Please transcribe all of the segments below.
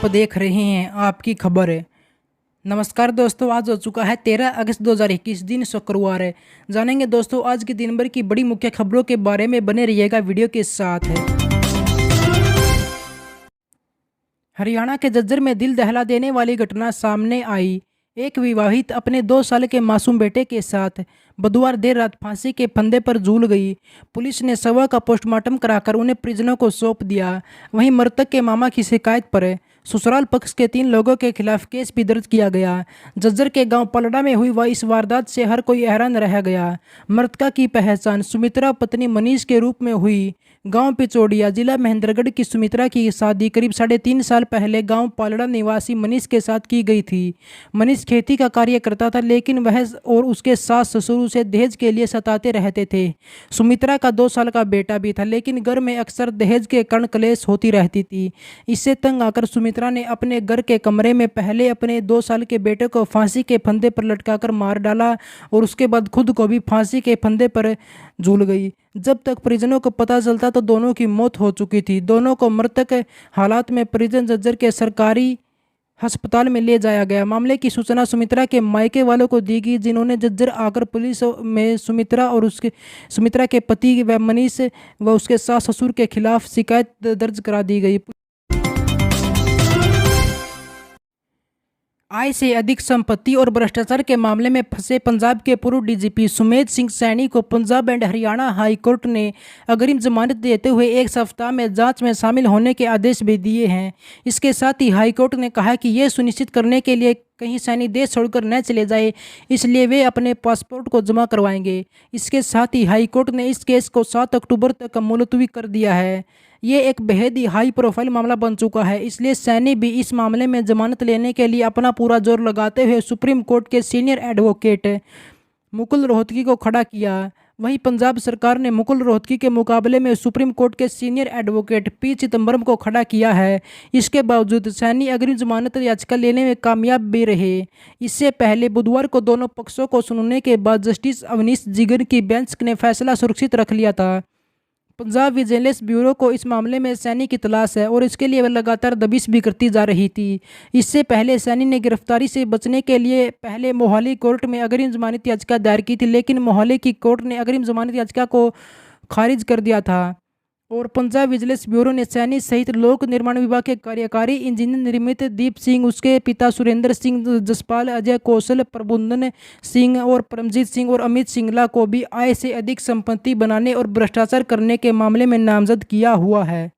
आप देख रहे हैं आपकी खबर है। नमस्कार दोस्तों, आज हो चुका है 13 अगस्त 2021 दिन शुक्रवार है। जानेंगे दोस्तों आज के दिन भर की बड़ी मुख्य खबरों के बारे में, बने रहिएगा वीडियो के साथ है। हरियाणा के झज्जर में दिल दहला देने वाली घटना सामने आई। एक विवाहित अपने 2 साल के मासूम बेटे के साथ बुधवार देर रात फांसी के फंदे पर झूल गई। पुलिस ने शव का पोस्टमार्टम कराकर उन्हें परिजनों को सौंप दिया। वहीं मृतक के मामा की शिकायत पर ससुराल पक्ष के 3 लोगों के खिलाफ केस भी दर्ज किया गया। झज्जर के गांव पलड़ा में हुई इस वारदात से हर कोई हैरान रह गया। मृतका की पहचान सुमित्रा पत्नी मनीष के रूप में हुई। गांव पिचोड़िया, जिला महेंद्रगढ़ की सुमित्रा की शादी करीब 3.5 साल पहले गांव पालड़ा निवासी मनीष के साथ की गई थी। मनीष खेती का कार्य करता था, लेकिन वह और उसके सास ससुर उसे दहेज के लिए सताते रहते थे। सुमित्रा का 2 साल का बेटा भी था, लेकिन घर में अक्सर दहेज के कारण क्लेश होती रहती थी। इससे तंग आकर सुमित्रा ने अपने घर के कमरे में पहले अपने 2 साल के बेटे को फांसी के फंदे पर लटकाकर मार डाला और उसके बाद खुद को भी फांसी के फंदे पर झूल गई। जब तक परिजनों को पता चलता तो दोनों की मौत हो चुकी थी। दोनों को मृतक हालात में परिजन झज्जर के सरकारी अस्पताल में ले जाया गया। मामले की सूचना सुमित्रा के मायके वालों को दी गई, जिन्होंने झज्जर आकर पुलिस में सुमित्रा के पति व मनीष व उसके सास ससुर के खिलाफ शिकायत दर्ज करा दी गई। आय से अधिक संपत्ति और भ्रष्टाचार के मामले में फंसे पंजाब के पूर्व डीजीपी सुमेध सिंह सैनी को Punjab and Haryana high court ने अग्रिम जमानत देते हुए 1 सप्ताह में जांच में शामिल होने के आदेश भी दिए हैं। इसके साथ ही हाई कोर्ट ने कहा कि यह सुनिश्चित करने के लिए कहीं सैनी देश छोड़कर न चले जाए, इसलिए वे अपने पासपोर्ट को जमा करवाएंगे। इसके साथ ही हाई कोर्ट ने इस केस को 7 अक्टूबर तक मुलतवी कर दिया है। ये एक बेहद ही हाई प्रोफाइल मामला बन चुका है, इसलिए सैनी भी इस मामले में जमानत लेने के लिए अपना पूरा जोर लगाते हुए सुप्रीम कोर्ट के सीनियर एडवोकेट मुकुल रोहतगी को खड़ा किया। वहीं पंजाब सरकार ने मुकुल रोहतगी के मुकाबले में सुप्रीम कोर्ट के सीनियर एडवोकेट पी चिदम्बरम को खड़ा किया है। इसके बावजूद सैनी अग्रिम जमानत याचिका लेने में कामयाब भी रहे। इससे पहले बुधवार को दोनों पक्षों को सुनने के बाद जस्टिस अवनीश जिगर की बेंच ने फैसला सुरक्षित रख लिया था। पंजाब विजिलेंस ब्यूरो को इस मामले में सैनी की तलाश है और इसके लिए वह लगातार दबिश भी करती जा रही थी। इससे पहले सैनी ने गिरफ्तारी से बचने के लिए पहले मोहाली कोर्ट में अग्रिम जमानत याचिका दायर की थी, लेकिन मोहाली की कोर्ट ने अग्रिम जमानत याचिका को खारिज कर दिया था। और पंजाब विजिलेंस ब्यूरो ने सैनी सहित लोक निर्माण विभाग के कार्यकारी इंजीनियर निर्मित दीप सिंह, उसके पिता सुरेंद्र सिंह, जसपाल, अजय कौशल, प्रबुंदन सिंह और परमजीत सिंह और अमित सिंगला को भी आय से अधिक संपत्ति बनाने और भ्रष्टाचार करने के मामले में नामजद किया हुआ है।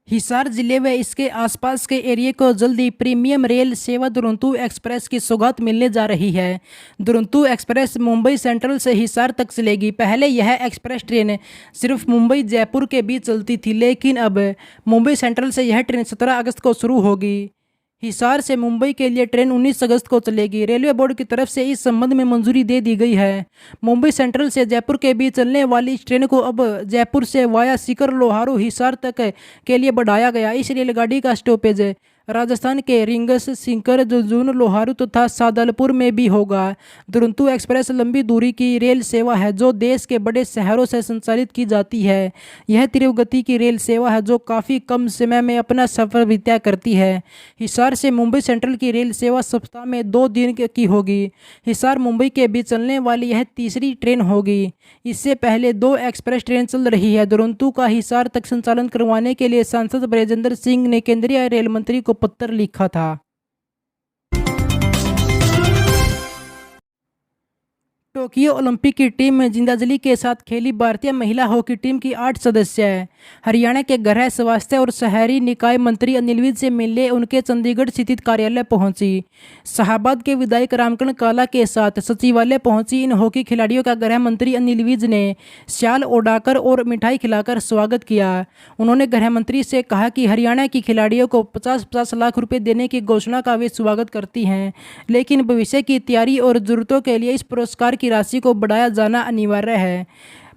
हिसार जिले व इसके आसपास के एरिया को जल्दी प्रीमियम रेल सेवा दुरंतो एक्सप्रेस की सौगात मिलने जा रही है। दुरंतो एक्सप्रेस मुंबई सेंट्रल से हिसार तक चलेगी। पहले यह एक्सप्रेस ट्रेन सिर्फ मुंबई जयपुर के बीच चलती थी, लेकिन अब मुंबई सेंट्रल से यह ट्रेन 17 अगस्त को शुरू होगी। हिसार से मुंबई के लिए ट्रेन 19 अगस्त को चलेगी। रेलवे बोर्ड की तरफ से इस संबंध में मंजूरी दे दी गई है। मुंबई सेंट्रल से जयपुर के बीच चलने वाली इस ट्रेन को अब जयपुर से वाया सीकर, लोहारू, हिसार तक के लिए बढ़ाया गया। इस रेलगाड़ी का स्टॉपेज राजस्थान के रिंगस, सीकर, झुंझुनू, लोहारू तथा सादलपुर में भी होगा। दुरंतो एक्सप्रेस लंबी दूरी की रेल सेवा है जो देश के बड़े शहरों से संचालित की जाती है। यह तीव्र गति की रेल सेवा है जो काफ़ी कम समय में अपना सफर भी तय करती है। हिसार से मुंबई सेंट्रल की रेल सेवा सप्ताह में 2 दिन की होगी। हिसार मुंबई के बीच चलने वाली यह तीसरी ट्रेन होगी। इससे पहले 2 एक्सप्रेस ट्रेन चल रही है। दुरंतो का हिसार तक संचालन करवाने के लिए सांसद ब्रजेंद्र सिंह ने केंद्रीय रेल मंत्री को पत्र लिखा था। टोक्यो ओलंपिक की टीम में जिंदादिली के साथ खेली भारतीय महिला हॉकी टीम की 8 सदस्य हैं। हरियाणा के गृह, स्वास्थ्य और शहरी निकाय मंत्री अनिल विज से मिलने उनके चंडीगढ़ स्थित कार्यालय पहुंची। शाहबाद के विधायक रामकरण काला के साथ सचिवालय पहुंची इन हॉकी खिलाड़ियों का गृह मंत्री अनिल विज ने शाल ओढ़ाकर और मिठाई खिलाकर स्वागत किया। उन्होंने गृह मंत्री से कहा कि हरियाणा की खिलाड़ियों को 50-50 लाख रुपये देने की घोषणा का वे स्वागत करती हैं, लेकिन भविष्य की तैयारी और जरूरतों के लिए इस पुरस्कार की राशि को बढ़ाया जाना अनिवार्य है।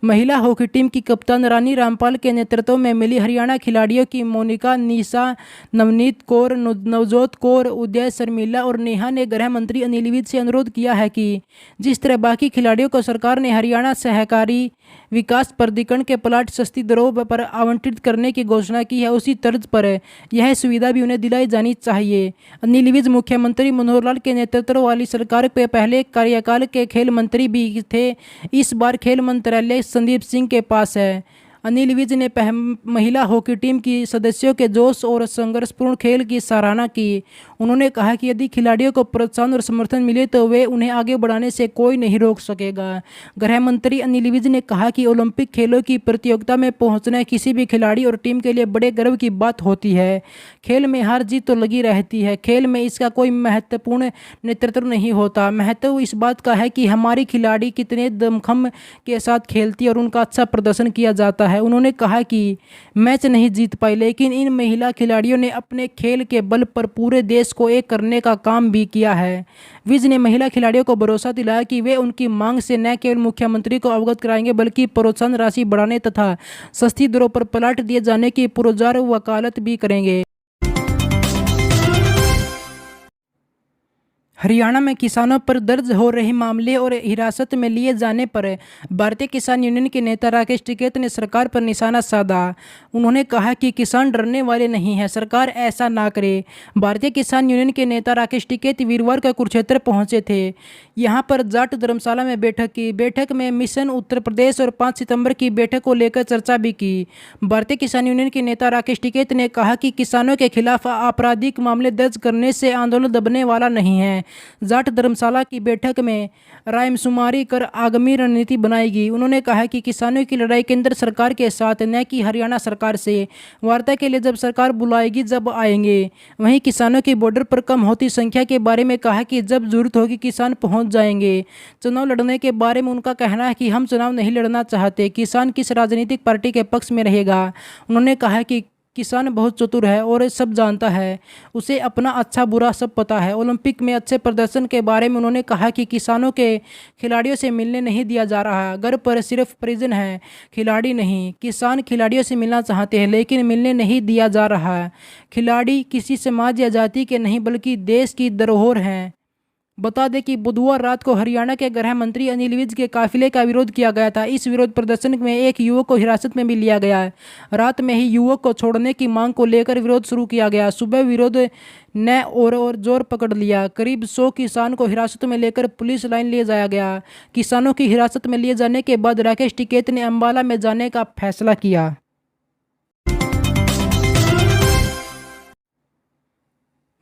महिला हॉकी टीम की कप्तान रानी रामपाल के नेतृत्व में मिली हरियाणा खिलाड़ियों की मोनिका, निशा, नवनीत कौर, नवजोत कौर, उदय, शर्मिला और नेहा ने गृह मंत्री अनिल विज से अनुरोध किया है कि जिस तरह बाकी खिलाड़ियों को सरकार ने हरियाणा सहकारी विकास प्राधिकरण के प्लाट सस्ती दरों पर आवंटित करने की घोषणा की है, उसी तर्ज पर यह सुविधा भी उन्हें दिलाई जानी चाहिए। अनिल विज मुख्यमंत्री मनोहर लाल के नेतृत्व वाली सरकार के पहले कार्यकाल के खेल मंत्री भी थे। इस बार खेल मंत्रालय संदीप सिंह के पास है। अनिल विज ने महिला हॉकी टीम की सदस्यों के जोश और संघर्षपूर्ण खेल की सराहना की। उन्होंने कहा कि यदि खिलाड़ियों को प्रोत्साहन और समर्थन मिले तो वे उन्हें आगे बढ़ाने से कोई नहीं रोक सकेगा। गृह मंत्री अनिल विज ने कहा कि ओलंपिक खेलों की प्रतियोगिता में पहुंचना किसी भी खिलाड़ी और टीम के लिए बड़े गर्व की बात होती है। खेल में हार जीत तो लगी रहती है, खेल में इसका कोई महत्वपूर्ण नेतृत्व नहीं होता। महत्व इस बात का है कि हमारी खिलाड़ी कितने दमखम के साथ खेलती है और उनका अच्छा प्रदर्शन किया जाता है। उन्होंने कहा कि मैच नहीं जीत पाई, लेकिन इन महिला खिलाड़ियों ने अपने खेल के बल पर पूरे देश को एक करने का काम भी किया है। विज ने महिला खिलाड़ियों को भरोसा दिलाया कि वे उनकी मांग से न केवल मुख्यमंत्री को अवगत कराएंगे बल्कि प्रोत्साहन राशि बढ़ाने तथा सस्ती दरों पर प्लाट दिए जाने की पुरजोर वकालत भी करेंगे। हरियाणा में किसानों पर दर्ज हो रहे मामले और हिरासत में लिए जाने पर भारतीय किसान यूनियन के नेता राकेश टिकैत ने सरकार पर निशाना साधा। उन्होंने कहा कि किसान डरने वाले नहीं हैं, सरकार ऐसा ना करे। भारतीय किसान यूनियन के नेता राकेश टिकैत वीरवार को कुरुक्षेत्र पहुंचे थे। यहां पर जाट धर्मशाला में बैठक की। बैठक में मिशन उत्तर प्रदेश और 5 सितंबर की बैठक को लेकर चर्चा भी की। भारतीय किसान यूनियन के नेता राकेश टिकैत ने कहा कि किसानों के खिलाफ आपराधिक मामले दर्ज करने से आंदोलन दबने वाला नहीं है। जाट धर्मशाला की बैठक में रायमशुमारी कर आगामी रणनीति बनाएगी। उन्होंने कहा कि किसानों की लड़ाई केंद्र सरकार के साथ न कि हरियाणा सरकार से। वार्ता के लिए जब सरकार बुलाएगी जब आएंगे। वहीं किसानों की बॉर्डर पर कम होती संख्या के बारे में कहा कि जब जरूरत होगी किसान पहुंच जाएंगे। चुनाव लड़ने के बारे में उनका कहना है कि हम चुनाव नहीं लड़ना चाहते, किसान किस राजनीतिक पार्टी के पक्ष में रहेगा। उन्होंने कहा कि किसान बहुत चतुर है और सब जानता है, उसे अपना अच्छा बुरा सब पता है। ओलंपिक में अच्छे प्रदर्शन के बारे में उन्होंने कहा कि किसानों के खिलाड़ियों से मिलने नहीं दिया जा रहा। घर पर सिर्फ परिजन है, खिलाड़ी नहीं। किसान खिलाड़ियों से मिलना चाहते हैं लेकिन मिलने नहीं दिया जा रहा। खिलाड़ी किसी समाज या जाति के नहीं बल्कि देश की धरोहर हैं। बता दें कि बुधवार रात को हरियाणा के गृह मंत्री अनिल विज के काफिले का विरोध किया गया था। इस विरोध प्रदर्शन में एक युवक को हिरासत में भी लिया गया है। रात में ही युवक को छोड़ने की मांग को लेकर विरोध शुरू किया गया। सुबह विरोध ने और जोर पकड़ लिया। करीब 100 किसान को हिरासत में लेकर पुलिस लाइन ले जाया गया। किसानों की हिरासत में लिए जाने के बाद राकेश टिकैत ने अंबाला में जाने का फैसला किया।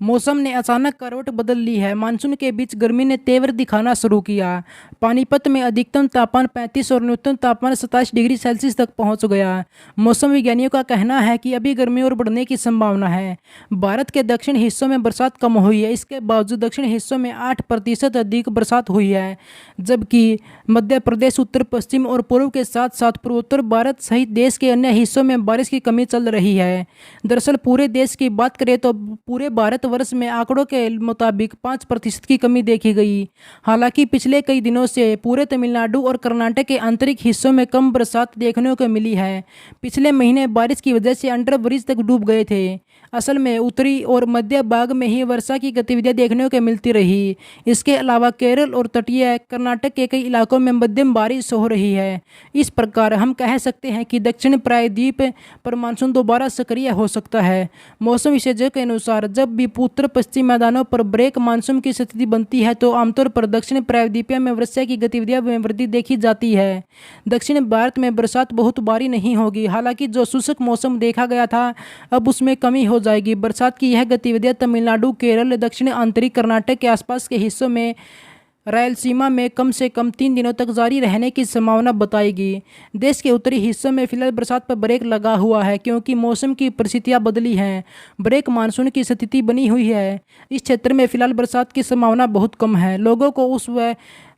मौसम ने अचानक करवट बदल ली है। मानसून के बीच गर्मी ने तेवर दिखाना शुरू किया। पानीपत में अधिकतम तापमान 35 और न्यूनतम तापमान 27 डिग्री सेल्सियस तक पहुंच गया। मौसम विज्ञानियों का कहना है कि अभी गर्मी और बढ़ने की संभावना है। भारत के दक्षिण हिस्सों में बरसात कम हुई है, इसके बावजूद दक्षिण हिस्सों में 8% अधिक बरसात हुई है, जबकि मध्य प्रदेश, उत्तर पश्चिम और पूर्व के साथ साथ पूर्वोत्तर भारत सहित देश के अन्य हिस्सों में बारिश की कमी चल रही है। दरअसल पूरे देश की बात करें तो पूरे भारत वर्ष में आंकड़ों के मुताबिक 5% की कमी देखी गई। हालांकि पिछले कई दिनों से पूरे तमिलनाडु और कर्नाटक के आंतरिक हिस्सों में कम बरसात देखने को मिली है। पिछले महीने बारिश की वजह से अंडर ब्रिज तक डूब गए थे। असल में उत्तरी और मध्य भाग में ही वर्षा की गतिविधियां देखने को मिलती रही। इसके अलावा केरल और तटीय कर्नाटक के कई इलाकों में मध्यम बारिश हो रही है। इस प्रकार हम कह सकते हैं कि दक्षिण प्रायद्वीप पर मानसून दोबारा सक्रिय हो सकता है। मौसम विशेषज्ञों के अनुसार जब भी उत्तर पश्चिम मैदानों पर ब्रेक मानसून की स्थिति बनती है तो आमतौर पर दक्षिण प्रायद्वीप में वर्षा की गतिविधियों में वृद्धि देखी जाती है। दक्षिण भारत में बरसात बहुत भारी नहीं होगी। हालांकि जो शुष्क मौसम देखा गया था अब उसमें कमी हो जाएगी। बरसात की यह गतिविधियां तमिलनाडु, केरल, दक्षिण आंतरिक कर्नाटक के आसपास के हिस्सों में, रायलसीमा में कम से कम 3 दिनों तक जारी रहने की संभावना बताएगी। देश के उत्तरी हिस्सों में फिलहाल बरसात पर ब्रेक लगा हुआ है क्योंकि मौसम की परिस्थितियां बदली हैं। ब्रेक मानसून की स्थिति बनी हुई है। इस क्षेत्र में फिलहाल बरसात की संभावना बहुत कम है। लोगों को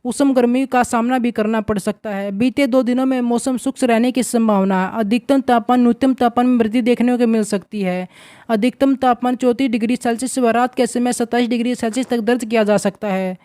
उष्ण गर्मी का सामना भी करना पड़ सकता है। बीते 2 दिनों में मौसम शुष्क रहने की संभावना। अधिकतम तापमान न्यूनतम तापमान में वृद्धि देखने को मिल सकती है। अधिकतम तापमान 34 डिग्री सेल्सियस व रात के समय 27 डिग्री सेल्सियस तक दर्ज किया जा सकता है।